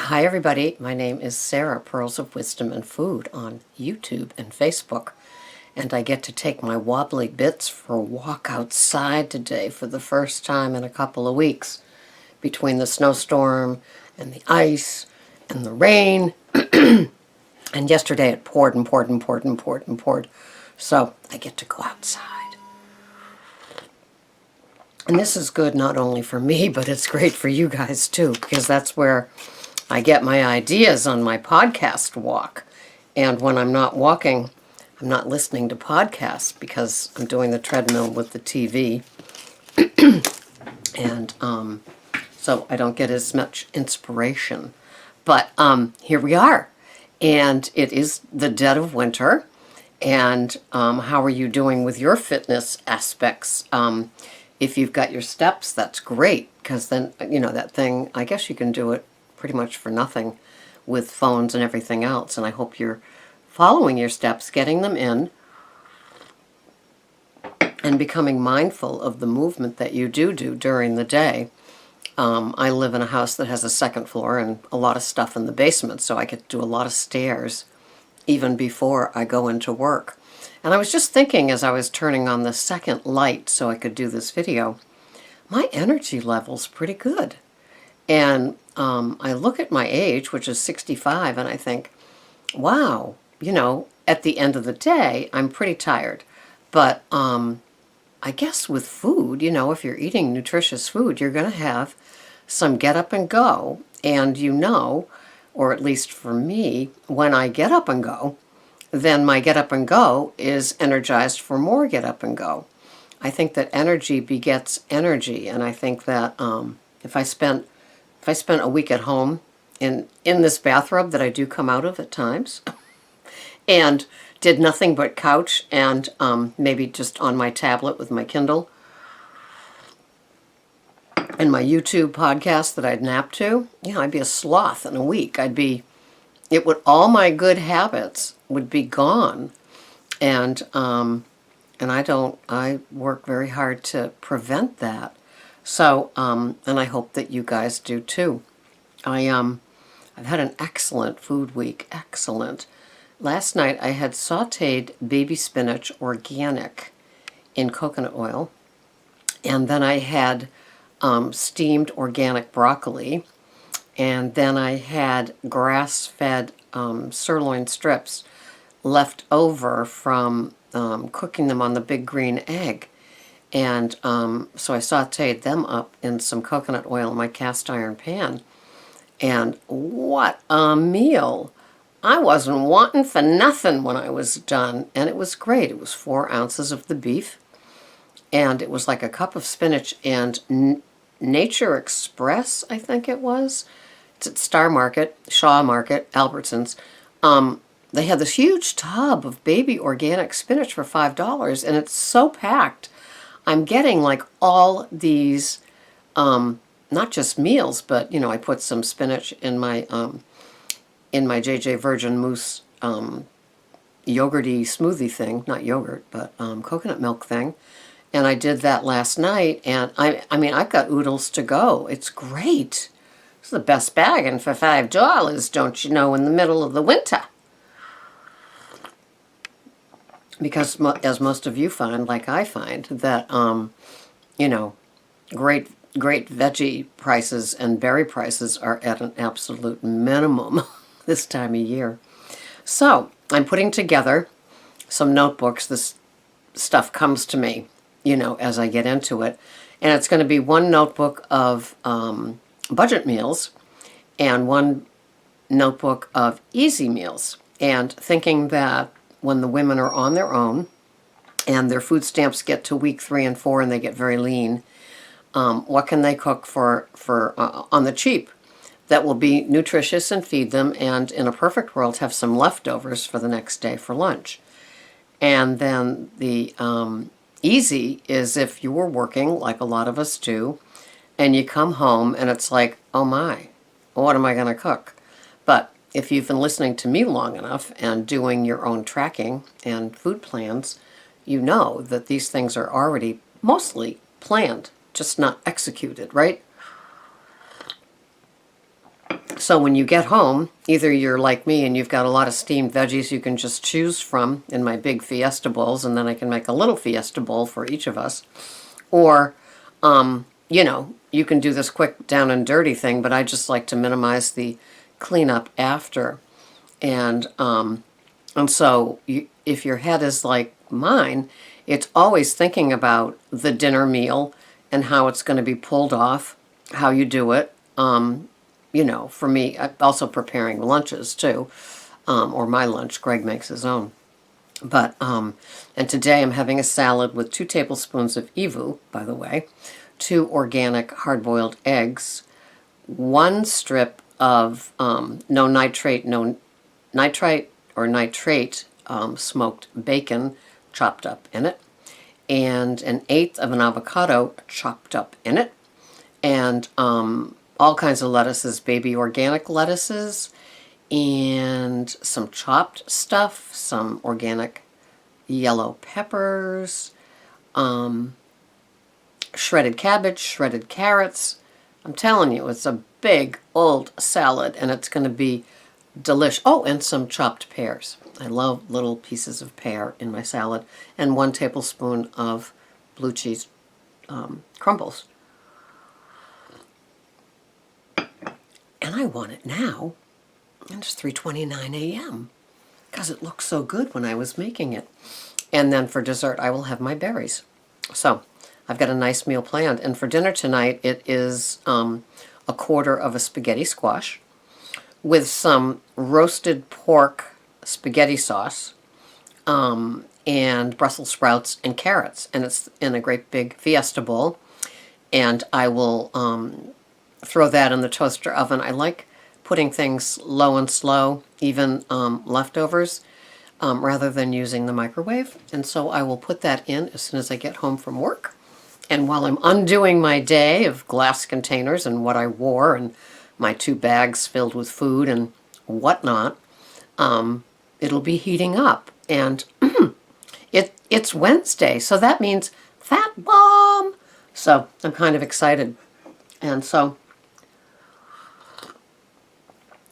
Hi everybody, my name is Sarah, Pearls of Wisdom and Food on YouTube and Facebook, and I get to take my wobbly bits for a walk outside today for the first time in a couple of weeks, between the snowstorm and the ice and the rain, and yesterday it poured and poured and poured and poured and poured, so I get to go outside. And this is good not only for me, but it's great for you guys too, because that's where I get my ideas on my podcast walk. And when I'm not walking, I'm not listening to podcasts because I'm doing the treadmill with the TV. And so I don't get as much inspiration. But here we are. And it is the dead of winter. And how are you doing with your fitness aspects? If you've got your steps, that's great. Because then, that thing, I guess you can do it pretty much for nothing with phones and everything else. And I hope you're following your steps, getting them in, and becoming mindful of the movement that you do during the day. I live in a house that has a second floor and a lot of stuff in the basement, so I get to do a lot of stairs even before I go into work. And I was just thinking as I was turning on the second light so I could do this video, my energy level's pretty good. And I look at my age, which is 65, and I think, wow, at the end of the day, I'm pretty tired. But I guess with food, if you're eating nutritious food, you're going to have some get up and go. And or at least for me, when I get up and go, then my get up and go is energized for more get up and go. I think that energy begets energy, and I think that if I spent a week at home in this bathrobe that I do come out of at times, and did nothing but couch and maybe just on my tablet with my Kindle and my YouTube podcast that I'd nap to, I'd be a sloth in a week. All my good habits would be gone. And I work very hard to prevent that. So, and I hope that you guys do too. I've had an excellent food week, excellent. Last night I had sautéed baby spinach organic in coconut oil, and then I had steamed organic broccoli, and then I had grass-fed sirloin strips left over from cooking them on the big green egg. And so I sautéed them up in some coconut oil in my cast iron pan. And what a meal! I wasn't wanting for nothing when I was done. And it was great. It was 4 ounces of the beef. And it was like a cup of spinach and Nature Express, I think it was. It's at Star Market, Shaw Market, Albertsons. They had this huge tub of baby organic spinach for $5, and it's so packed. I'm getting like all these, not just meals, but I put some spinach in my JJ Virgin Mousse yogurty smoothie thing, not yogurt, but coconut milk thing, and I did that last night. And I've got oodles to go. It's great. It's the best bagging for $5, don't you know, in the middle of the winter. Because as most of you find, like I find, that, great veggie prices and berry prices are at an absolute minimum this time of year. So I'm putting together some notebooks. This stuff comes to me, as I get into it. And it's going to be one notebook of budget meals and one notebook of easy meals. And thinking that when the women are on their own and their food stamps get to week 3 and 4 and they get very lean, what can they cook for on the cheap that will be nutritious and feed them, and in a perfect world have some leftovers for the next day for lunch. And then the easy is if you were working like a lot of us do and you come home and it's like, oh my, what am I going to cook? But if you've been listening to me long enough and doing your own tracking and food plans, you know that these things are already mostly planned, just not executed, right? So when you get home, either you're like me and you've got a lot of steamed veggies you can just choose from in my big Fiesta bowls, and then I can make a little Fiesta bowl for each of us. Or, you know, you can do this quick down and dirty thing, but I just like to minimize the cleanup after. And so if your head is like mine, it's always thinking about the dinner meal and how it's going to be pulled off, how you do it. You know, for me, also preparing lunches too, or my lunch. Greg makes his own. But, and today I'm having a salad with 2 tablespoons of Evu, by the way, 2 organic hard-boiled eggs, 1 strip of no nitrate or nitrate smoked bacon chopped up in it, and 1/8 of an avocado chopped up in it, and all kinds of lettuces, baby organic lettuces, and some chopped stuff, some organic yellow peppers, shredded cabbage, shredded carrots. I'm telling you, it's a big old salad, and it's going to be delicious. Oh, and some chopped pears. I love little pieces of pear in my salad, and 1 tablespoon of blue cheese crumbles. And I want it now. And it's 3:29 a.m. because it looked so good when I was making it. And then for dessert, I will have my berries. So I've got a nice meal planned. And for dinner tonight, it is a 1/4 of a spaghetti squash with some roasted pork spaghetti sauce and Brussels sprouts and carrots. And it's in a great big Fiesta bowl. And I will throw that in the toaster oven. I like putting things low and slow, even leftovers, rather than using the microwave. And so I will put that in as soon as I get home from work. And while I'm undoing my day of glass containers and what I wore and my 2 bags filled with food and whatnot, it'll be heating up. And it's Wednesday, so that means Fat Bomb. So I'm kind of excited. And so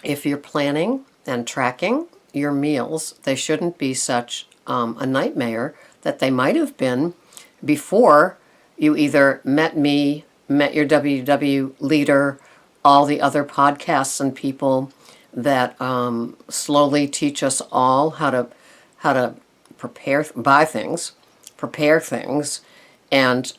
if you're planning and tracking your meals, they shouldn't be such a nightmare that they might have been before you either met me, met your WW leader, all the other podcasts and people that slowly teach us all how to buy things, prepare things, and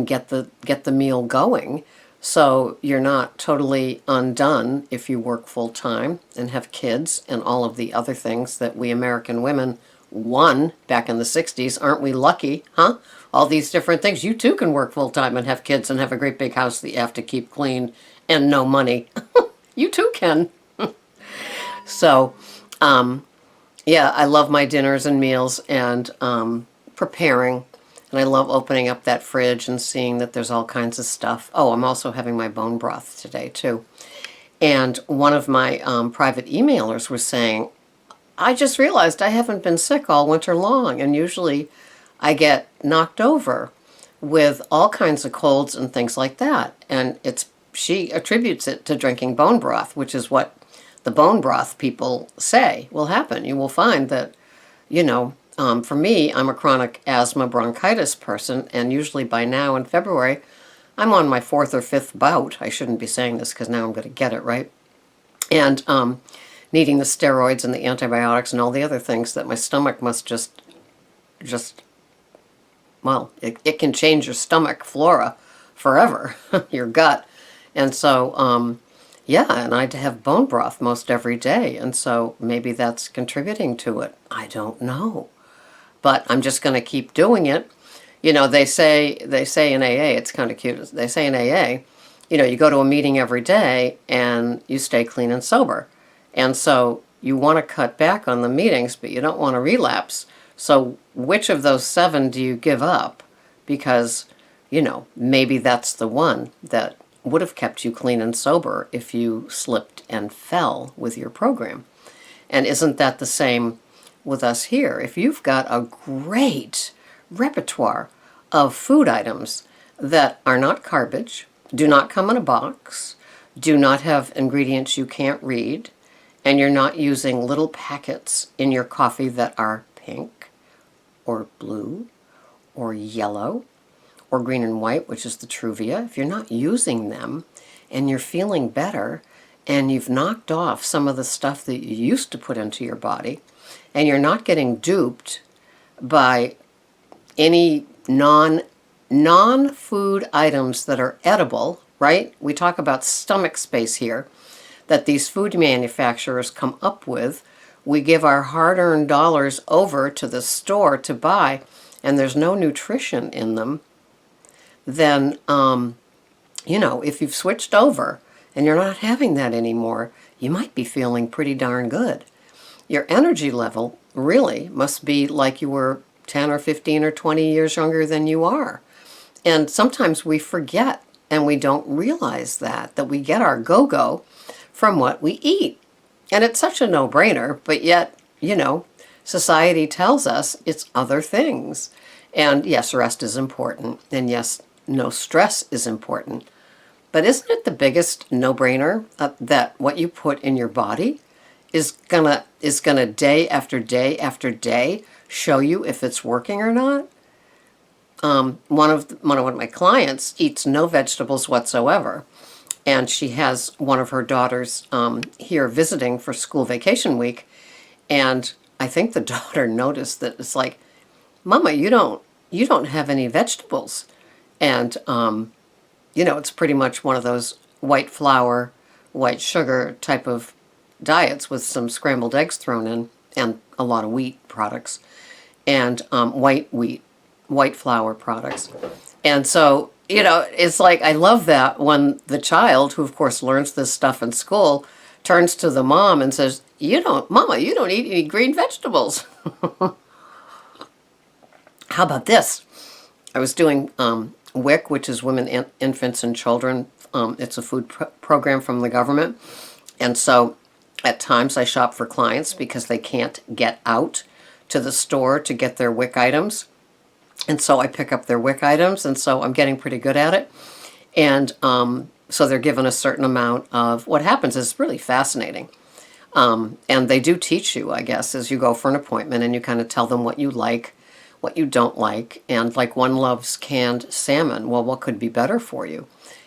get the meal going. So you're not totally undone if you work full-time and have kids and all of the other things that we American women won back in the 60s. Aren't we lucky, huh? All these different things. You too can work full-time and have kids and have a great big house that you have to keep clean and no money. You too can. So, yeah, I love my dinners and meals and preparing. And I love opening up that fridge and seeing that there's all kinds of stuff. Oh, I'm also having my bone broth today, too. And one of my private emailers was saying, I just realized I haven't been sick all winter long. And usually I get knocked over with all kinds of colds and things like that. And she attributes it to drinking bone broth, which is what the bone broth people say will happen. You will find that, you know, for me, I'm a chronic asthma bronchitis person, and usually by now in February, I'm on my 4th or 5th bout. I shouldn't be saying this because now I'm going to get it, right? And needing the steroids and the antibiotics and all the other things that my stomach must just well, it can change your stomach flora forever, your gut. And so, yeah, and I have bone broth most every day, and so maybe that's contributing to it. I don't know. But I'm just going to keep doing it. You know, they say in AA, it's kind of cute. They say in AA, you know, you go to a meeting every day and you stay clean and sober. And so you want to cut back on the meetings, but you don't want to relapse. So which of those 7 do you give up? Because, you know, maybe that's the one that would have kept you clean and sober if you slipped and fell with your program. And isn't that the same with us here? If you've got a great repertoire of food items that are not garbage, do not come in a box, do not have ingredients you can't read, and you're not using little packets in your coffee that are pink or blue or yellow or green and white, which is the Truvia. If you're not using them and you're feeling better and you've knocked off some of the stuff that you used to put into your body, and you're not getting duped by any non-food items that are edible, right? We talk about stomach space here, that these food manufacturers come up with. We give our hard-earned dollars over to the store to buy, and there's no nutrition in them. Then, if you've switched over and you're not having that anymore, you might be feeling pretty darn good. Your energy level really must be like you were 10 or 15 or 20 years younger than you are. And sometimes we forget and we don't realize that we get our go-go from what we eat. And it's such a no-brainer, but yet, society tells us it's other things. And yes, rest is important. And yes, no stress is important. But isn't it the biggest no-brainer that what you put in your body is gonna day after day after day show you if it's working or not? One of my clients eats no vegetables whatsoever, and she has one of her daughters here visiting for school vacation week, and I think the daughter noticed that it's like, Mama, you don't have any vegetables, and it's pretty much one of those white flour, white sugar type of diets with some scrambled eggs thrown in and a lot of wheat products and white flour products. And so, it's like, I love that when the child, who of course learns this stuff in school, turns to the mom and says, Mama, you don't eat any green vegetables. How about this? I was doing WIC, which is Women, Infants, and Children. It's a food program from the government. And so at times I shop for clients because they can't get out to the store to get their WIC items. And so I pick up their WIC items, and so I'm getting pretty good at it. And so they're given a certain amount of, what happens is really fascinating. And they do teach you, I guess, as you go for an appointment, and you kind of tell them what you like, what you don't like. And like, one loves canned salmon. Well, what could be better for you?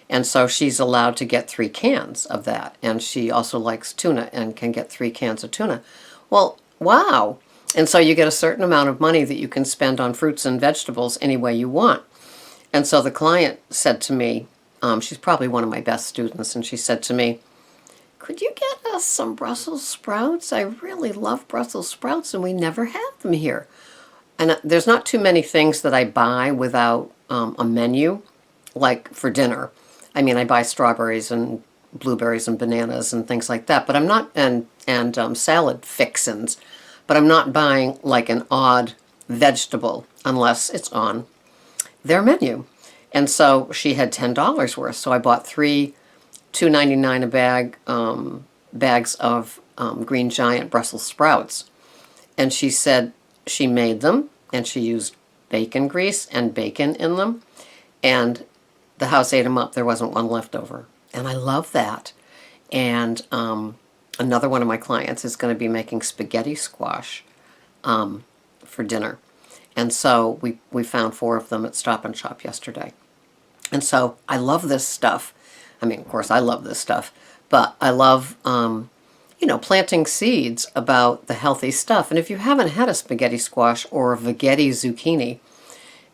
And so she's allowed to get 3 cans of that. And she also likes tuna and can get 3 cans of tuna. Well, wow. And so you get a certain amount of money that you can spend on fruits and vegetables any way you want. And so the client said to me, she's probably one of my best students, and she said to me, could you get us some Brussels sprouts? I really love Brussels sprouts, and we never have them here. And there's not too many things that I buy without a menu, like for dinner. I mean, I buy strawberries and blueberries and bananas and things like that, but I'm not, and salad fixins, but I'm not buying like an odd vegetable unless it's on their menu. And so she had $10 worth, so I bought 3 $2.99 a bag bags of Green Giant Brussels sprouts. And she said she made them, and she used bacon grease and bacon in them, and the house ate them up. There wasn't one left over. And I love that. And another one of my clients is going to be making spaghetti squash for dinner. And so we found 4 of them at Stop and Shop yesterday. And so I love this stuff. I mean, of course, I love this stuff. But I love, planting seeds about the healthy stuff. And if you haven't had a spaghetti squash or a veggetti zucchini,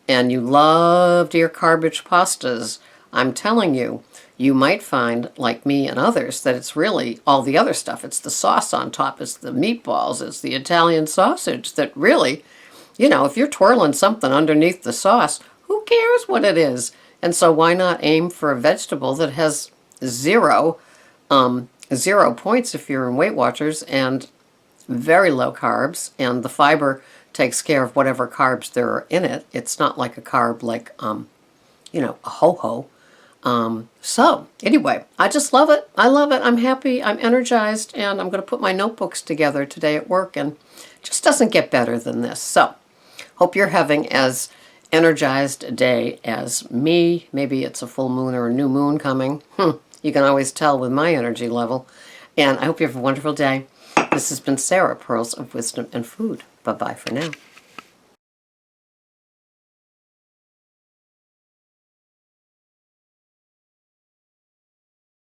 and you loved your garbage pastas, I'm telling you, you might find, like me and others, that it's really all the other stuff. It's the sauce on top, it's the meatballs, it's the Italian sausage that really, if you're twirling something underneath the sauce, who cares what it is? And so why not aim for a vegetable that has 0 points if you're in Weight Watchers, and very low carbs, and the fiber takes care of whatever carbs there are in it. It's not like a carb like, a ho-ho. So anyway, I just love it. I love it. I'm happy. I'm energized, and I'm going to put my notebooks together today at work, and it just doesn't get better than this. So hope you're having as energized a day as me. Maybe it's a full moon or a new moon coming. You can always tell with my energy level. And I hope you have a wonderful day. This has been Sarah, Pearls of Wisdom and Food. Bye-bye for now.